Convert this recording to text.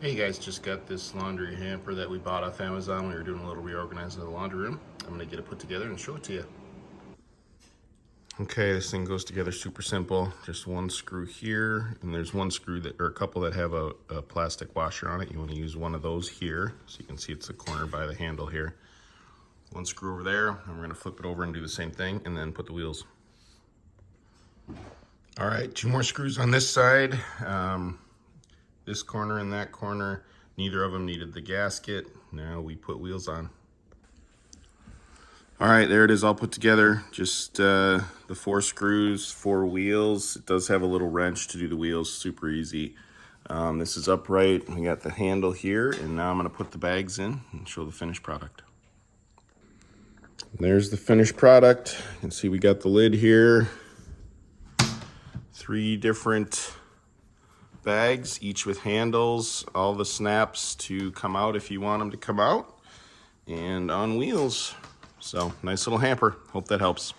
Hey guys, just got this laundry hamper that we bought off Amazon. We were doing a little reorganizing of the laundry room. I'm gonna get it put together and show it to you. Okay, this thing goes together super simple. Just one screw here, and there's one screw that, or a couple that have a plastic washer on it. You wanna use one of those here, so you can see it's the corner by the handle here. One screw over there, and we're gonna flip it over and do the same thing, and then put the wheels. All right, two more screws on this side. This corner and that corner, neither of them needed the gasket. Now we put wheels on. All right, there it is all put together. Just the 4 screws, 4 wheels. It does have a little wrench to do the wheels, super easy. This is upright. We got the handle here, and now I'm gonna put the bags in and show the finished product. There's the finished product. You can see we got the lid here. 3 different bags, each with handles, all the snaps to come out if you want them to come out, and on wheels. So nice little hamper. Hope that helps.